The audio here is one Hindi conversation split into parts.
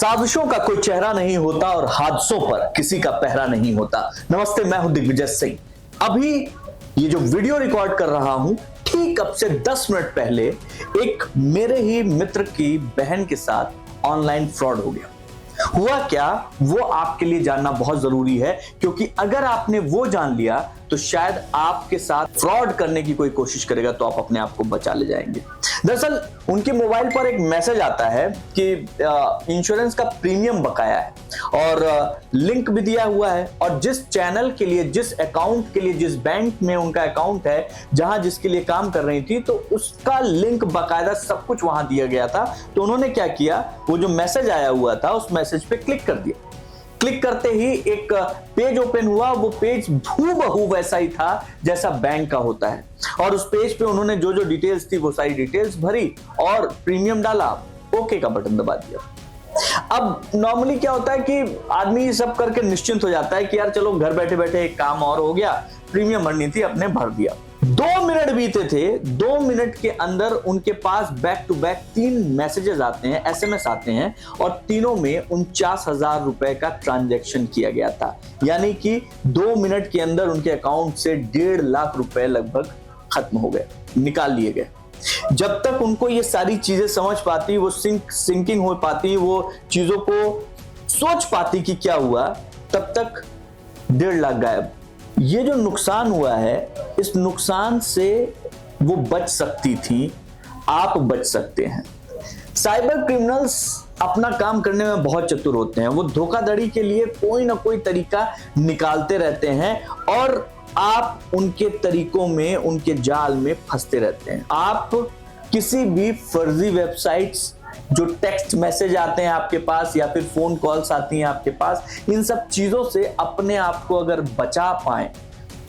साजिशों का कोई चेहरा नहीं होता और हादसों पर किसी का पहरा नहीं होता। नमस्ते, मैं हूं दिग्विजय सिंह। अभी ये जो वीडियो रिकॉर्ड कर रहा हूं, ठीक अब से 10 मिनट पहले एक मेरे ही मित्र की बहन के साथ ऑनलाइन फ्रॉड हो गया। हुआ क्या, वो आपके लिए जानना बहुत जरूरी है, क्योंकि अगर आपने वो जान लिया तो शायद आपके साथ फ्रॉड करने की कोई कोशिश करेगा तो आप अपने आप को बचा ले जाएंगे। दरअसल उनके मोबाइल पर एक मैसेज आता है कि इंश्योरेंस का प्रीमियम बकाया है और लिंक भी दिया हुआ है, और जिस चैनल के लिए, जिस अकाउंट के लिए, जिस बैंक में उनका अकाउंट है, जहां जिसके लिए काम कर रही थी, तो उसका लिंक बकायदा सब कुछ वहां दिया गया था। तो उन्होंने क्या किया, वो जो मैसेज आया हुआ था उस मैसेज पे क्लिक कर दिया। क्लिक करते ही एक पेज ओपन हुआ। वो पेज हूबहू वैसा ही था जैसा बैंक का होता है, और उस पेज पे उन्होंने जो जो डिटेल्स थी वो सारी डिटेल्स भरी और प्रीमियम डाला, ओके का बटन दबा दिया। अब नॉर्मली क्या होता है कि आदमी ये सब करके निश्चिंत हो जाता है कि यार चलो घर बैठे बैठे एक काम और हो गया, प्रीमियम भरनी थी, अपने भर दिया। 2 मिनट बीते थे। 2 मिनट के अंदर उनके पास बैक टू बैक 3 मैसेजेस आते हैं, एसएमएस आते हैं, और तीनों में 49,000 रुपए का ट्रांजैक्शन किया गया था। यानी कि 2 मिनट के अंदर उनके अकाउंट से 1.5 लाख रुपए लगभग खत्म हो गए, निकाल लिए गए। जब तक उनको ये सारी चीजें समझ पाती, वो सिंकिंग हो पाती, वो चीजों को सोच पाती कि क्या हुआ, तब तक 1.5 लाख गायब। ये जो नुकसान हुआ है, इस नुकसान से वो बच सकती थी, आप बच सकते हैं। साइबर क्रिमिनल्स अपना काम करने में बहुत चतुर होते हैं। वो धोखाधड़ी के लिए कोई ना कोई तरीका निकालते रहते हैं और आप उनके तरीकों में, उनके जाल में फंसते रहते हैं। आप किसी भी फर्जी वेबसाइट्स, जो टेक्स्ट मैसेज आते हैं आपके पास या फिर फोन कॉल्स आती हैं आपके पास, इन सब चीजों से अपने आप को अगर बचा पाएं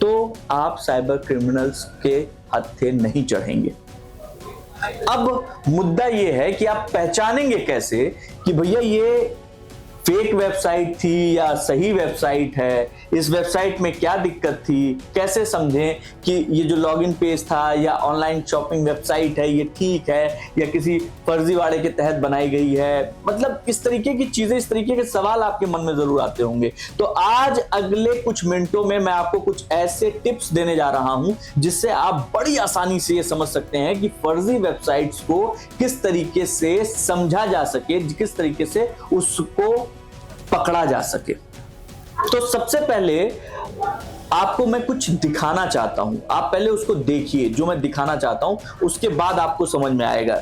तो आप साइबर क्रिमिनल्स के हत्थे नहीं चढ़ेंगे। अब मुद्दा यह है कि आप पहचानेंगे कैसे कि भैया ये फेक वेबसाइट थी या सही वेबसाइट है, इस वेबसाइट में क्या दिक्कत थी, कैसे समझें कि ये जो लॉगिन पेज था या ऑनलाइन शॉपिंग वेबसाइट है ये ठीक है या किसी फर्जीवाड़े के तहत बनाई गई है। मतलब इस तरीके की चीजें, इस तरीके के सवाल आपके मन में जरूर आते होंगे। तो आज अगले कुछ मिनटों में मैं आपको कुछ ऐसे टिप्स देने जा रहा हूं जिससे आप बड़ी आसानी से ये समझ सकते हैं कि फर्जी वेबसाइट्स को किस तरीके से समझा जा सके, किस तरीके से उसको पकड़ा जा सके। तो सबसे पहले आपको मैं कुछ दिखाना चाहता हूं, आप पहले उसको देखिए जो मैं दिखाना चाहता हूं, उसके बाद आपको समझ में आएगा।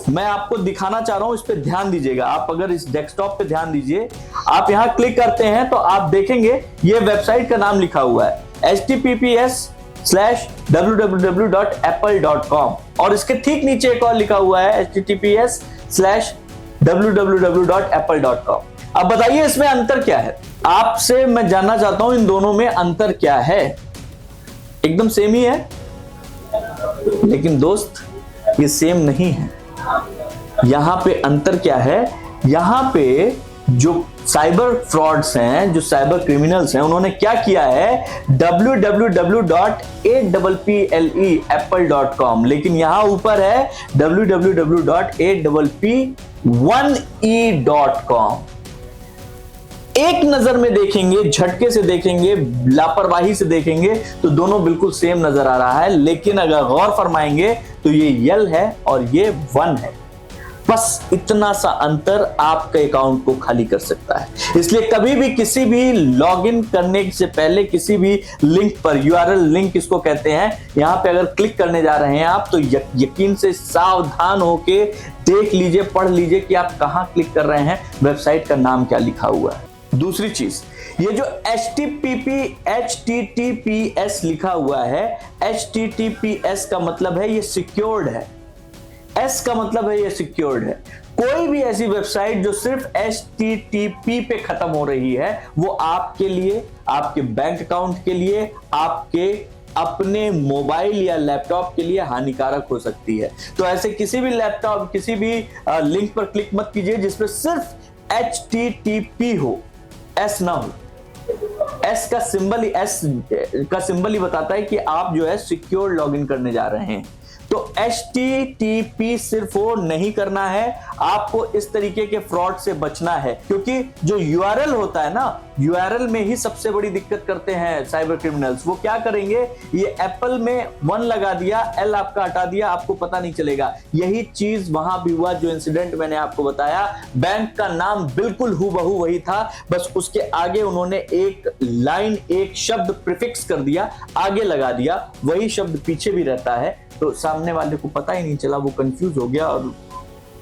मैं आपको दिखाना चाह रहा हूं, इस पे ध्यान दीजिएगा। आप अगर इस डेस्कटॉप पे ध्यान दीजिए, आप यहां क्लिक करते हैं तो आप देखेंगे ये वेबसाइट का नाम लिखा हुआ है https:/www.apple.com, और इसके ठीक नीचे एक और लिखा हुआ है https:/www.apple.com। अब बताइए इसमें अंतर क्या है? आपसे मैं जानना चाहता हूं इन दोनों में अंतर क्या है। एकदम सेम ही है, लेकिन दोस्त ये सेम नहीं है। यहां पे अंतर क्या है? यहां पे जो साइबर फ्रॉड्स हैं, जो साइबर क्रिमिनल्स हैं, उन्होंने क्या किया है, www.apple.com, लेकिन यहां ऊपर है www.apple1e.com। एक नजर में देखेंगे, झटके से देखेंगे, लापरवाही से देखेंगे तो दोनों बिल्कुल सेम नजर आ रहा है, लेकिन अगर गौर फरमाएंगे तो ये यल है और ये 1 है। बस इतना सा अंतर आपके अकाउंट को खाली कर सकता है। इसलिए कभी भी किसी भी लॉगिन करने से पहले किसी भी लिंक पर, यूआरएल लिंक इसको कहते हैं, यहां पे अगर क्लिक करने जा रहे हैं आप तो यकीन से सावधान होके देख लीजिए, पढ़ लीजिए कि आप कहां क्लिक कर रहे हैं, वेबसाइट का नाम क्या लिखा हुआ है। दूसरी चीज, ये जो HTTPS लिखा हुआ है, HTTPS का मतलब है ये सिक्योर्ड है, S का मतलब है ये सिक्योर्ड है। कोई भी ऐसी वेबसाइट जो सिर्फ HTTP पे खत्म हो रही है, वो आपके लिए, आपके बैंक अकाउंट के लिए, आपके अपने मोबाइल या लैपटॉप के लिए हानिकारक हो सकती है। तो ऐसे किसी भी लैपटॉप, किसी भी लिंक पर क्लिक मत कीजिए जिसपे सिर्फ HTTP हो, S ना हो। S का सिंबल ही बताता है कि आप जो है सिक्योर लॉगिन करने जा रहे हैं। तो तो HTTP सिर्फ वो नहीं करना है, आपको इस तरीके के फ्रॉड से बचना है, क्योंकि जो URL होता है ना, URL में ही सबसे बड़ी दिक्कत करते हैं साइबर क्रिमिनल्स। वो क्या करेंगे, ये एप्पल में 1 लगा दिया, L आपका हटा दिया, आपको पता नहीं चलेगा। यही चीज वहां भी हुआ, जो इंसिडेंट मैंने आपको बताया। बैंक का नाम बिल्कुल हूबहू वही था, बस उसके आगे उन्होंने एक लाइन, एक शब्द प्रीफिक्स कर दिया, आगे लगा दिया, वही शब्द पीछे भी रहता है। तो सामने वाले को पता ही नहीं चला, वो कंफ्यूज हो गया और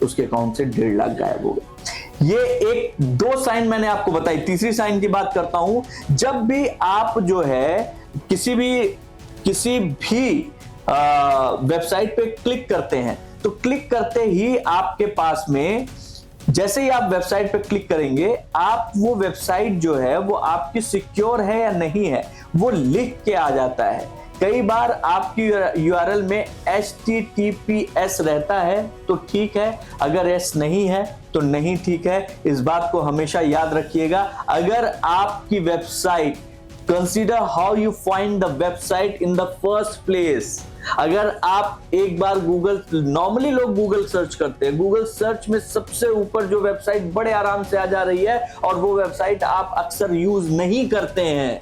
उसके अकाउंट से 1.5 लाख गायब हो गए। ये एक 2 साइन मैंने आपको बताई। तीसरी साइन की बात करता हूं, जब भी आप जो है किसी भी वेबसाइट पे क्लिक करते हैं, तो क्लिक करते ही आपके पास में, जैसे ही आप वेबसाइट पे क्लिक करेंगे, आप वो वेबसाइट जो है वो आपकी सिक्योर है या नहीं है, वो लिख के आ जाता है। कई बार आपकी URL में HTTPS रहता है तो ठीक है, अगर S नहीं है तो नहीं ठीक है। इस बात को हमेशा याद रखिएगा। अगर आपकी website, consider how you find the website in the first place. अगर आप एक बार गूगल, नॉर्मली लोग गूगल सर्च करते हैं, गूगल सर्च में सबसे ऊपर जो वेबसाइट बड़े आराम से आ जा रही है, और वो वेबसाइट आप अक्सर यूज नहीं करते हैं।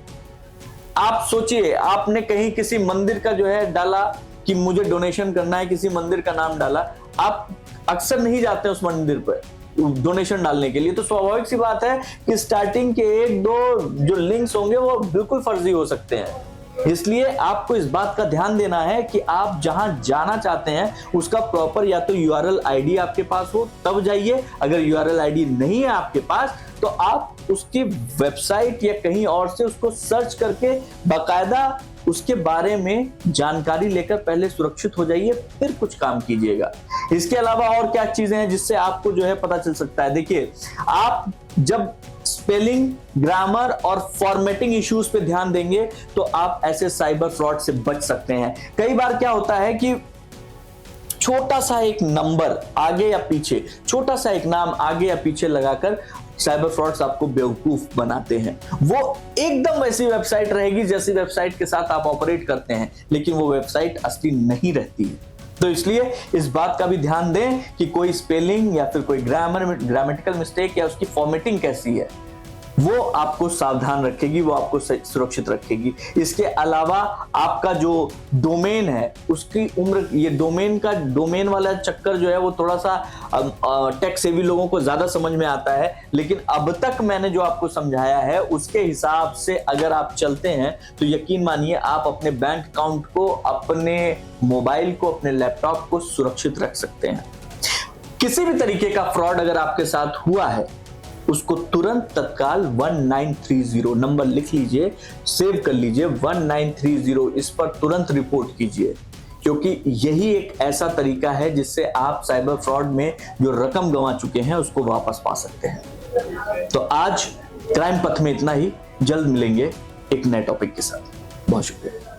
आप सोचिए, आपने कहीं किसी मंदिर का जो है डाला कि मुझे डोनेशन करना है, किसी मंदिर का नाम डाला, आप अक्सर नहीं जाते उस मंदिर पर डोनेशन डालने के लिए, तो स्वाभाविक सी बात है कि स्टार्टिंग के 1-2 जो लिंक्स होंगे वो बिल्कुल फर्जी हो सकते हैं। इसलिए आपको इस बात का ध्यान देना है कि आप जहां जाना चाहते हैं उसका प्रॉपर या तो URL ID आपके पास हो, तब जाइए। अगर URL ID नहीं है आपके पास, तो आप उसकी वेबसाइट या कहीं और से उसको सर्च करके बाकायदा उसके बारे में जानकारी लेकर पहले सुरक्षित हो जाइए, फिर कुछ काम कीजिएगा। इसके अलावा और क्या चीजें हैं जिससे आपको जो है पता चल सकता है? देखिए, आप जब स्पेलिंग, ग्रामर और फॉर्मेटिंग इश्यूज पे ध्यान देंगे तो आप ऐसे साइबर फ्रॉड से बच सकते हैं। कई बार क्या होता है कि छोटा सा एक नंबर आगे या पीछे, छोटा सा एक नाम आगे या पीछे लगाकर साइबर फ्रॉड्स आपको बेवकूफ बनाते हैं। वो एकदम वैसी वेबसाइट रहेगी जैसी वेबसाइट के साथ आप ऑपरेट करते हैं, लेकिन वो वेबसाइट असली नहीं रहती है। तो इसलिए इस बात का भी ध्यान दें कि कोई स्पेलिंग या फिर कोई ग्रामेटिकल मिस्टेक या उसकी फॉर्मेटिंग कैसी है, वो आपको सावधान रखेगी, वो आपको सुरक्षित रखेगी। इसके अलावा आपका जो डोमेन है उसकी उम्र, ये डोमेन वाला चक्कर जो है वो थोड़ा सा टेक सेवी लोगों को ज्यादा समझ में आता है, लेकिन अब तक मैंने जो आपको समझाया है उसके हिसाब से अगर आप चलते हैं तो यकीन मानिए आप अपने बैंक अकाउंट को, अपने मोबाइल को, अपने लैपटॉप को सुरक्षित रख सकते हैं। किसी भी तरीके का फ्रॉड अगर आपके साथ हुआ है, उसको तुरंत तत्काल 1930 नंबर लिख लीजिए, सेव कर लीजिए, 1930, इस पर तुरंत रिपोर्ट कीजिए, क्योंकि यही एक ऐसा तरीका है जिससे आप साइबर फ्रॉड में जो रकम गंवा चुके हैं उसको वापस पा सकते हैं। तो आज क्राइम पथ में इतना ही, जल्द मिलेंगे एक नए टॉपिक के साथ। बहुत शुक्रिया।